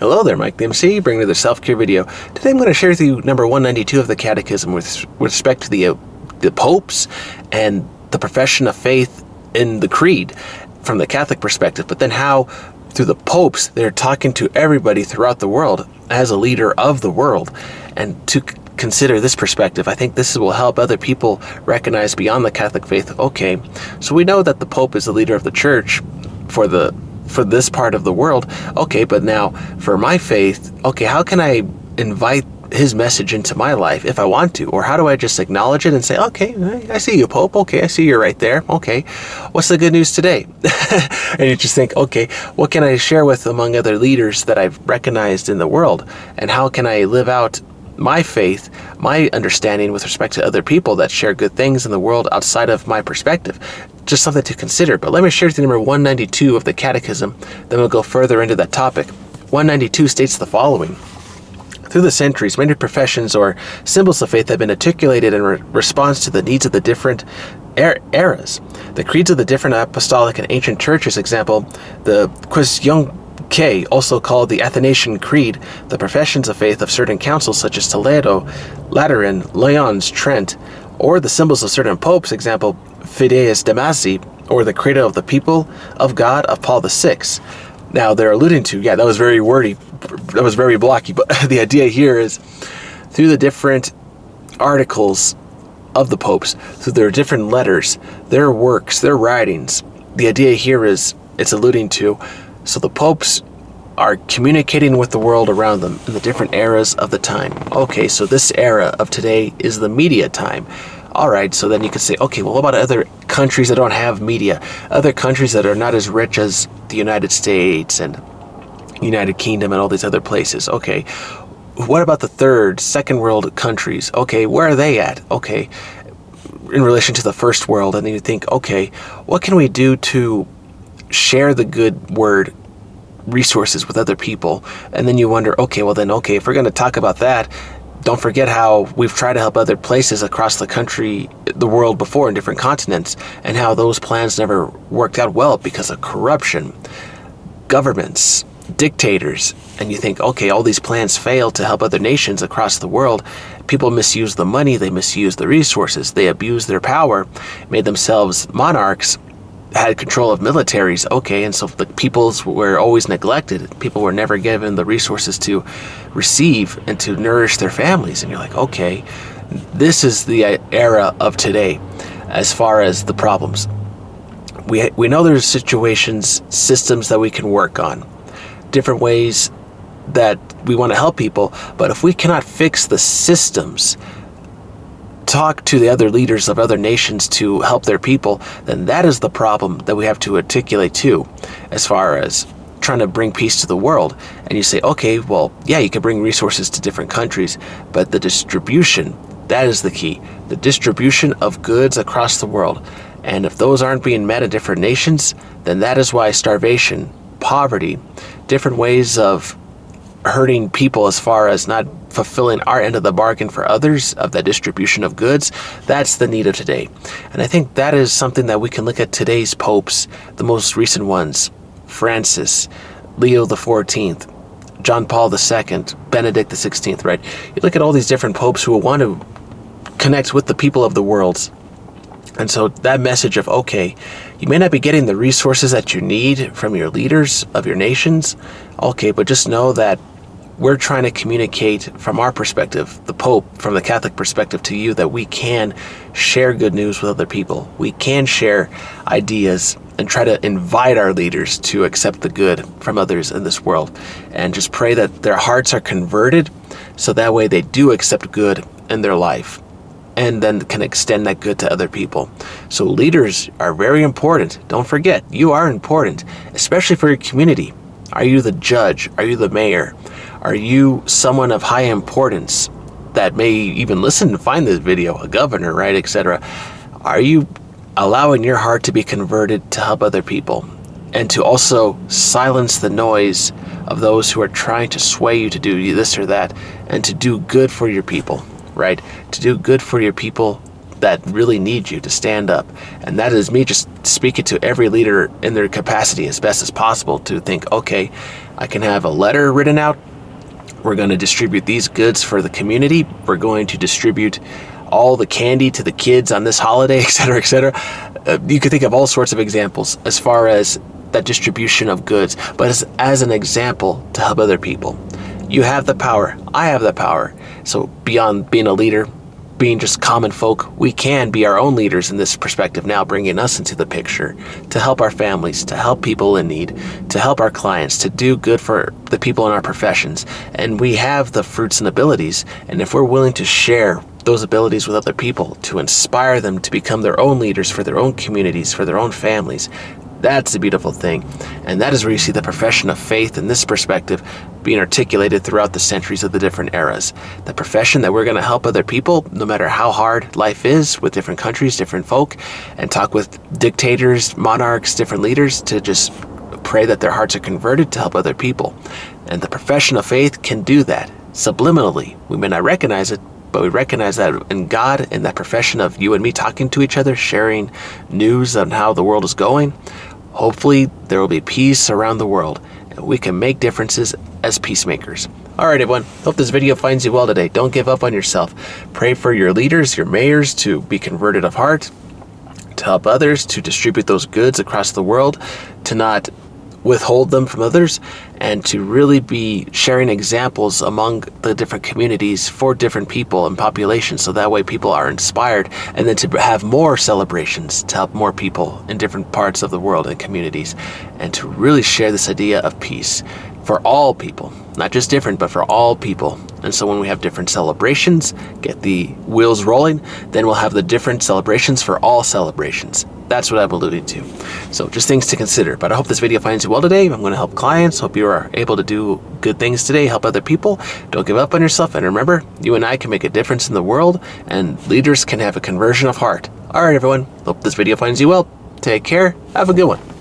Hello there, Mike the MC, bringing another self-care video. Today I'm going to share with you number 192 of the Catechism with respect to the popes and the profession of faith in the creed from the Catholic perspective, but then how through the popes they're talking to everybody throughout the world as a leader of the world. And to consider this perspective, I think this will help other people recognize beyond the Catholic faith, okay, so we know that the Pope is the leader of the church for this part of the world, okay, but now for my faith, okay, how can I invite his message into my life if I want to? Or how do I just acknowledge it and say, okay, I see you, Pope, okay, I see you right there, okay, what's the good news today? And you just think, okay, what can I share with among other leaders that I've recognized in the world? And how can I live out my faith, my understanding with respect to other people that share good things in the world outside of my perspective? Just something to consider. But let me share with you number 192 of the Catechism, then we'll go further into that topic. 192 states the following: through the centuries, many professions or symbols of faith have been articulated in response to the needs of the different eras. The creeds of the different apostolic and ancient churches, example, the Questionque, also called the Athanasian Creed, the professions of faith of certain councils such as Toledo, Lateran, Lyons, Trent, or the symbols of certain popes, example, Fideus Damasi, or the Credo of the People of God of Paul VI. Now they're alluding to, that was very wordy, that was very blocky, but the idea here is through the different articles of the popes, through their different letters, their works, their writings, the idea here is it's alluding to, so the popes are communicating with the world around them in the different eras of the time. Okay, so this era of today is the media time. All right, so then you could say, okay, well, what about other countries that don't have media? Other countries that are not as rich as the United States and United Kingdom and all these other places. Okay, what about the third, second world countries? Okay, where are they at? Okay, in relation to the first world, and then you think, okay, what can we do to share the good word resources with other people? And then you wonder, okay, well then, okay, if we're going to talk about that, don't forget how we've tried to help other places across the country, the world before in different continents, and how those plans never worked out well because of corruption, governments, dictators. And you think, okay, all these plans failed to help other nations across the world. People misuse the money, they misuse the resources, they abused their power, made themselves monarchs, had control of militaries, okay, and so the peoples were always neglected. People were never given the resources to receive and to nourish their families. And you're like, okay, this is the era of today as far as the problems. We know there's situations, systems that we can work on, different ways that we want to help people, but if we cannot fix the systems, talk to the other leaders of other nations to help their people, then that is the problem that we have to articulate too, as far as trying to bring peace to the world. And you say, okay, well, yeah, you can bring resources to different countries, but the distribution, that is the key. The distribution of goods across the world. And if those aren't being met in different nations, then that is why starvation, poverty, different ways of hurting people as far as not fulfilling our end of the bargain for others of that distribution of goods, that's the need of today. And I think that is something that we can look at today's popes, the most recent ones, Francis, Leo XIV, John Paul II, Benedict XVI, right? You look at all these different popes who want to connect with the people of the world. And so that message of, okay, you may not be getting the resources that you need from your leaders of your nations, okay, but just know that we're trying to communicate from our perspective, the Pope, from the Catholic perspective to you, that we can share good news with other people. We can share ideas and try to invite our leaders to accept the good from others in this world. And just pray that their hearts are converted so that way they do accept good in their life and then can extend that good to other people. So leaders are very important. Don't forget, you are important, especially for your community. Are you the judge? Are you the mayor? Are you someone of high importance that may even listen and find this video, a governor, right, etc.? Are you allowing your heart to be converted to help other people and to also silence the noise of those who are trying to sway you to do this or that and to do good for your people, right? To do good for your people that really need you to stand up. And that is me just speaking to every leader in their capacity as best as possible to think, okay, I can have a letter written out. We're going to distribute these goods for the community. We're going to distribute all the candy to the kids on this holiday, et cetera, et cetera. You could think of all sorts of examples as far as that distribution of goods, but as an example to help other people. You have the power. I have the power. So beyond being a leader, being just common folk, we can be our own leaders in this perspective now, bringing us into the picture to help our families, to help people in need, to help our clients, to do good for the people in our professions. And we have the fruits and abilities. And if we're willing to share those abilities with other people, to inspire them to become their own leaders for their own communities, for their own families, that's a beautiful thing. And that is where you see the profession of faith in this perspective being articulated throughout the centuries of the different eras. The profession that we're going to help other people, no matter how hard life is, with different countries, different folk, and talk with dictators, monarchs, different leaders, to just pray that their hearts are converted to help other people. And the profession of faith can do that subliminally. We may not recognize it, but we recognize that in God, in that profession of you and me talking to each other, sharing news on how the world is going, hopefully there will be peace around the world, and we can make differences as peacemakers. All right, everyone. Hope this video finds you well today. Don't give up on yourself. Pray for your leaders, your mayors, to be converted of heart, to help others, to distribute those goods across the world, to not withhold them from others, and to really be sharing examples among the different communities for different people and populations, so that way people are inspired, and then to have more celebrations to help more people in different parts of the world and communities, and to really share this idea of peace for all people, not just different, but for all people. And so when we have different celebrations, get the wheels rolling, then we'll have the different celebrations for all celebrations. That's what I'm alluding to. So just things to consider. But I hope this video finds you well today. I'm going to help clients. Hope you are able to do good things today, help other people. Don't give up on yourself. And remember, you and I can make a difference in the world, and leaders can have a conversion of heart. All right, everyone. Hope this video finds you well. Take care. Have a good one.